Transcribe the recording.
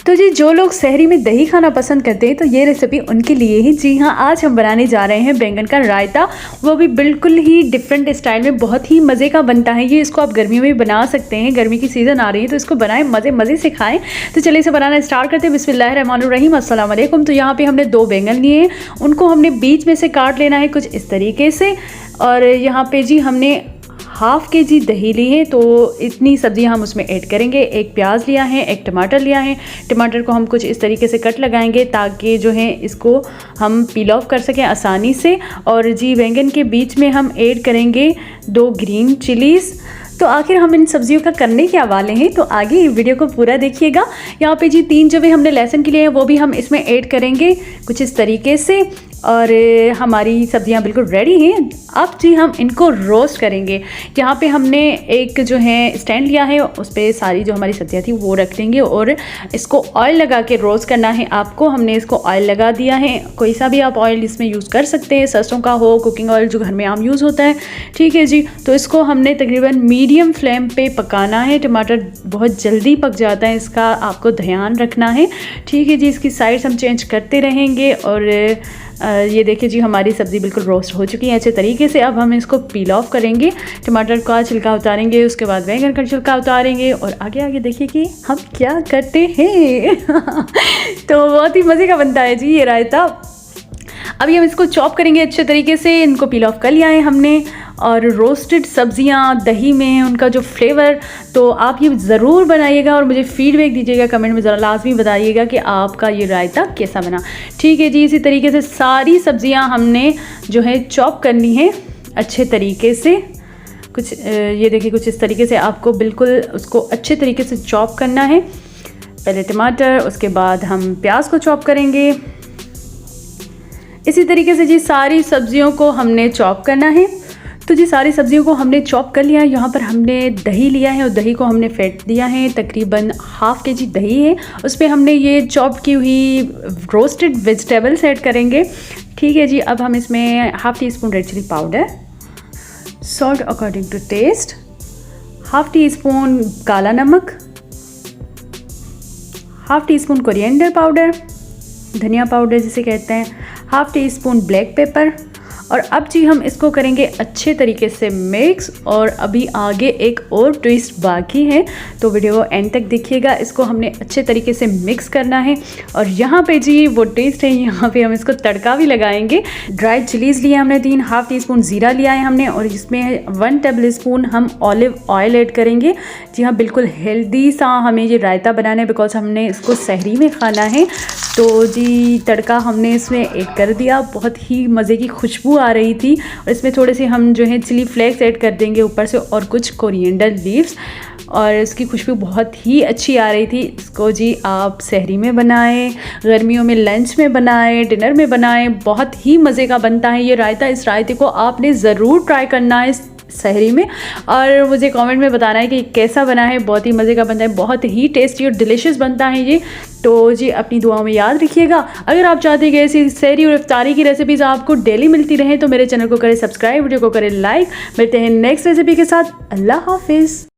तो जी जो लोग सहरी में दही खाना पसंद करते हैं तो ये रेसिपी उनके लिए ही। जी हाँ, आज हम बनाने जा रहे हैं बैंगन का रायता, वो भी बिल्कुल ही डिफरेंट स्टाइल में। बहुत ही मज़े का बनता है ये। इसको आप गर्मियों में भी बना सकते हैं, गर्मी की सीज़न आ रही है तो इसको बनाएं, मज़े से खाएं। तो चलिए इसे बनाना स्टार्ट करते हैं। बिस्मिल्लाहिर्रहमानिर्रहीम, अस्सलाम वालेकुम। तो यहाँ पर हमने 2 बैंगन लिए हैं, उनको हमने बीच में से काट लेना है कुछ इस तरीके से। और यहाँ पर जी हमने हाफ़ के-जी दही ली है, तो इतनी सब्जियां हम उसमें ऐड करेंगे। एक प्याज लिया है, एक टमाटर लिया है। टमाटर को हम कुछ इस तरीके से कट लगाएंगे ताकि जो है इसको हम पील ऑफ कर सकें आसानी से। और जी बैंगन के बीच में हम ऐड करेंगे 2 ग्रीन चिलीज़। तो आखिर हम इन सब्जियों का करने क्या वाले हैं, तो आगे वीडियो को पूरा देखिएगा। यहाँ पे जी 3 जवे हमने लहसुन के लिए हैं, वो भी हम इसमें ऐड करेंगे कुछ इस तरीके से। और हमारी सब्जियां बिल्कुल रेडी हैं। अब जी हम इनको रोस्ट करेंगे। यहाँ पे हमने एक जो है स्टैंड लिया है, उस पर सारी जो हमारी सब्जियां थी वो रख लेंगे और इसको ऑयल लगा के रोस्ट करना है आपको। हमने इसको ऑयल लगा दिया है, कोई सा भी आप ऑयल इसमें यूज़ कर सकते हैं, सरसों का हो, कुकिंग ऑयल जो घर में आम यूज़ होता है, ठीक है जी। तो इसको हमने तकरीबन मीडियम फ्लेम पर पकाना है। टमाटर बहुत जल्दी पक जाता है, इसका आपको ध्यान रखना है, ठीक है जी। इसकी साइड्स हम चेंज करते रहेंगे। और ये देखिए जी हमारी सब्ज़ी बिल्कुल रोस्ट हो चुकी है अच्छे तरीके से। अब हम इसको पील ऑफ करेंगे, टमाटर का छिलका उतारेंगे, उसके बाद बैंगन का छिलका उतारेंगे और आगे देखिए कि हम क्या करते हैं। तो बहुत ही मज़े का बनता है जी ये रायता। अभी हम इसको चॉप करेंगे अच्छे तरीके से। इनको पील ऑफ कर लिया है हमने। और रोस्टेड सब्जियां दही में उनका जो फ्लेवर, तो आप ये ज़रूर बनाइएगा और मुझे फीडबैक दीजिएगा, कमेंट में ज़रा लाजमी बताइएगा कि आपका ये रायता कैसा बना, ठीक है जी। इसी तरीके से सारी सब्जियां हमने जो है चॉप करनी है अच्छे तरीके से। कुछ ये देखिए कुछ इस तरीके से आपको बिल्कुल उसको अच्छे तरीके से चॉप करना है। पहले टमाटर, उसके बाद हम प्याज को चॉप करेंगे। इसी तरीके से जी सारी सब्जियों को हमने चॉप करना है। तो जी सारी सब्जियों को हमने चॉप कर लिया है। यहाँ पर हमने दही लिया है और दही को हमने फेंट दिया है। तकरीबन हाफ़ के-जी दही है, उस पर हमने ये चॉप की हुई रोस्टेड वेजिटेबल्स ऐड करेंगे, ठीक है जी। अब हम इसमें half teaspoon red chilli powder, salt according to taste, half teaspoon काला नमक, half teaspoon coriander powder, धनिया पाउडर जिसे कहते हैं, half teaspoon black pepper. और अब जी हम इसको करेंगे अच्छे तरीके से मिक्स। और अभी आगे एक और ट्विस्ट बाकी है, तो वीडियो को एंड तक देखिएगा। इसको हमने अच्छे तरीके से मिक्स करना है। और यहाँ पे जी वो टेस्ट है, यहाँ पे हम इसको तड़का भी लगाएंगे। ड्राई चिलीज़ लिया हमने 3, हाफ़ टी स्पून ज़ीरा लिया है हमने, और इसमें 1 टेबल स्पून हम ऑलिव ऑयल ऐड करेंगे। जी हाँ, बिल्कुल हेल्दी सा हमें ये रायता बनाना है, बिकॉज हमने इसको सहरी में खाना है। तो जी तड़का हमने इसमें ऐड कर दिया, बहुत ही मज़े की खुशबू आ रही थी। और इसमें थोड़े से हम जो है चिली फ्लेक्स ऐड कर देंगे ऊपर से, और कुछ कोरिएंडर लीव्स, और इसकी खुशबू बहुत ही अच्छी आ रही थी। इसको जी आप सहरी में बनाएं, गर्मियों में लंच में बनाएं, डिनर में बनाएं, बहुत ही मज़े का बनता है ये रायता। इस रायते को आपने ज़रूर ट्राई करना है सहरी में, और मुझे कमेंट में बताना है कि कैसा बना है। बहुत ही मज़े का बनता है, बहुत ही टेस्टी और डिलीशियस बनता है ये। तो जी अपनी दुआओं में याद रखिएगा। अगर आप चाहते हैं कि ऐसी सहरी और इफ्तारी की रेसिपीज़ आपको डेली मिलती रहें तो मेरे चैनल को करें सब्सक्राइब, वीडियो को करें लाइक। मिलते हैं नेक्स्ट रेसिपी के साथ। अल्लाह हाफिज़।